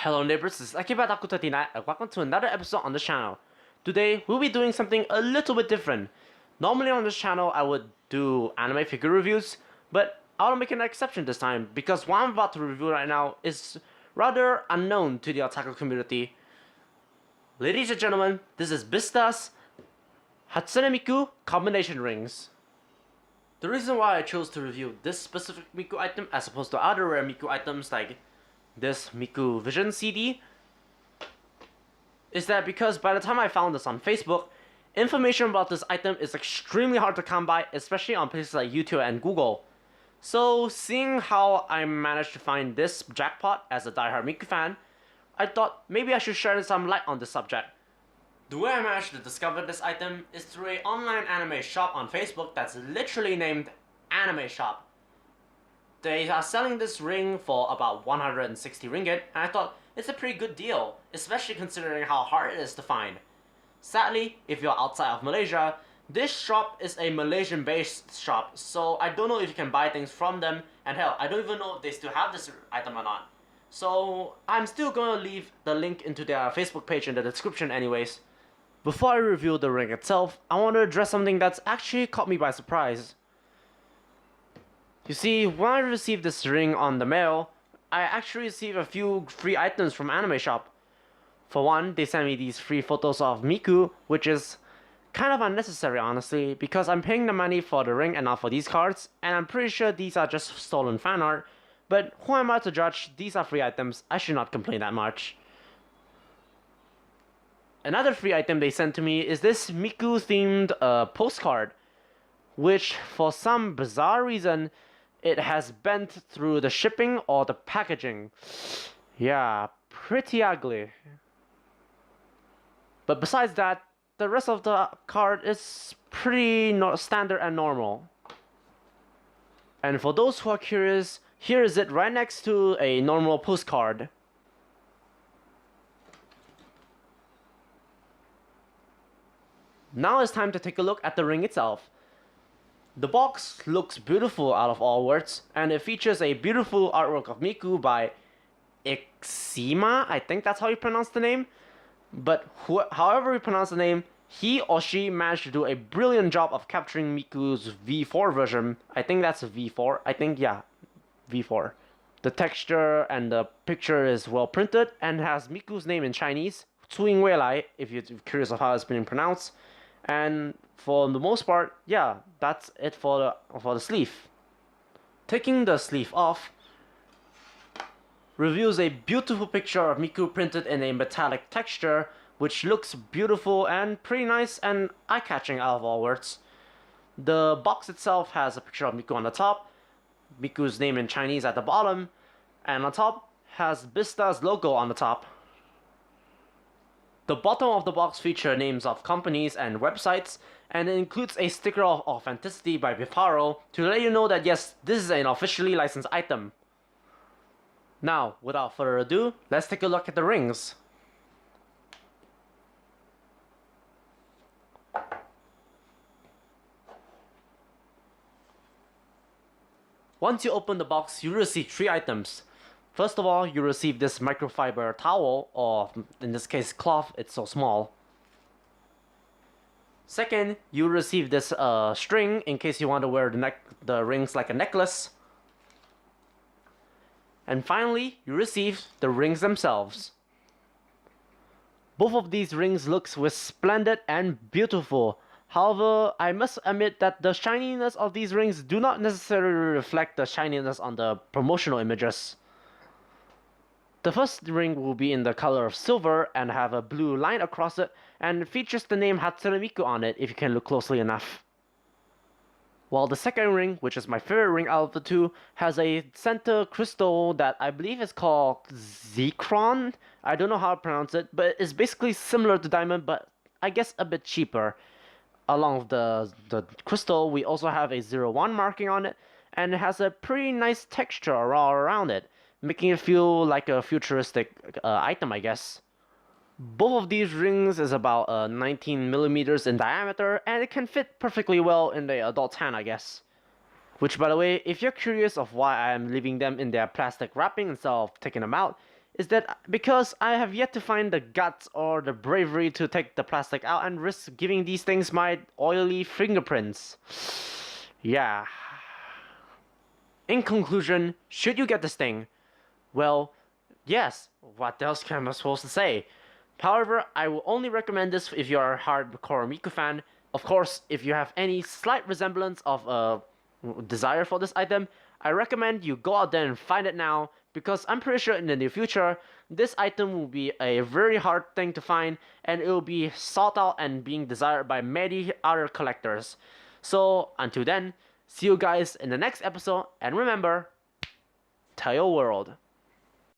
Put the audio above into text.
Hello neighbors, this is BZITA Hatsune and welcome to another episode on the channel. Today, we'll be doing something a little bit different. Normally on this channel, I would do anime figure reviews, but I'll make an exception this time because what I'm about to review right now is rather unknown to the otaku community. Ladies and gentlemen, this is BZITA's Hatsune Miku combination rings. The reason why I chose to review this specific Miku item as opposed to other rare Miku items like this Miku Vision CD is that because by the time I found this on Facebook, information about this item is extremely hard to come by, especially on places like YouTube and Google. So seeing how I managed to find this jackpot as a diehard Miku fan, I thought maybe I should share some light on this subject. The way I managed to discover this item is through an online anime shop on Facebook that's literally named Anime Shop. They are selling this ring for about 160 ringgit, and I thought it's a pretty good deal, especially considering how hard it is to find. Sadly, if you're outside of Malaysia, this shop is a Malaysian-based shop, so I don't know if you can buy things from them, and hell, I don't even know if they still have this item or not. So I'm still gonna leave the link into their Facebook page in the description anyways. Before I review the ring itself, I want to address something that's actually caught me by surprise. You see, when I received this ring on the mail, I actually received a few free items from Anime Shop. For one, they sent me these free photos of Miku, which is kind of unnecessary honestly, because I'm paying the money for the ring and not for these cards, and I'm pretty sure these are just stolen fan art, but who am I to judge? These are free items, I should not complain that much. Another free item they sent to me is this Miku themed postcard, which for some bizarre reason, it has bent through the shipping or the packaging. Yeah, pretty ugly. But besides that, the rest of the card is pretty standard and normal. And for those who are curious, here is it right next to a normal postcard. Now it's time to take a look at the ring itself. The box looks beautiful out of all words, and it features a beautiful artwork of Miku by Ixima, I think that's how you pronounce the name. But however you pronounce the name, he or she managed to do a brilliant job of capturing Miku's V4 version. I think that's a V4, yeah, V4. The texture and the picture is well printed and has Miku's name in Chinese, 初音未来, if you're curious of how it's being pronounced. And for the most part, yeah, that's it for the sleeve. Taking the sleeve off reveals a beautiful picture of Miku printed in a metallic texture, which looks beautiful and pretty nice and eye-catching out of all words. The box itself has a picture of Miku on the top, Miku's name in Chinese at the bottom, and on top has BZITA's logo on the top. The bottom of the box features names of companies and websites, and it includes a sticker of authenticity by Bifaro to let you know that yes, this is an officially licensed item. Now, without further ado, let's take a look at the rings. Once you open the box, you receive 3 items. First of all, you receive this microfiber towel, or in this case cloth, it's so small. Second, you receive this string in case you want to wear the rings like a necklace. And finally, you receive the rings themselves. Both of these rings look resplendent and beautiful. However, I must admit that the shininess of these rings do not necessarily reflect the shininess on the promotional images. The first ring will be in the color of silver and have a blue line across it, and features the name Hatsune Miku on it if you can look closely enough. While the second ring, which is my favorite ring out of the two, has a center crystal that I believe is called Zekron. I don't know how to pronounce it, but it's basically similar to diamond, but I guess a bit cheaper. Along with the crystal, we also have a 01 marking on it, and it has a pretty nice texture all around it, making it feel like a futuristic item, I guess. Both of these rings is about 19 millimeters in diameter, and it can fit perfectly well in the adult's hand, I guess. Which, by the way, if you're curious of why I am leaving them in their plastic wrapping instead of taking them out, is that because I have yet to find the guts or the bravery to take the plastic out and risk giving these things my oily fingerprints. Yeah. In conclusion, should you get this thing? Well, yes, what else am I supposed to say? However, I will only recommend this if you are a hardcore Miku fan. Of course, if you have any slight resemblance of a desire for this item, I recommend you go out there and find it now, because I'm pretty sure in the near future, this item will be a very hard thing to find, and it will be sought out and being desired by many other collectors. So, until then, see you guys in the next episode, and remember, tell your world.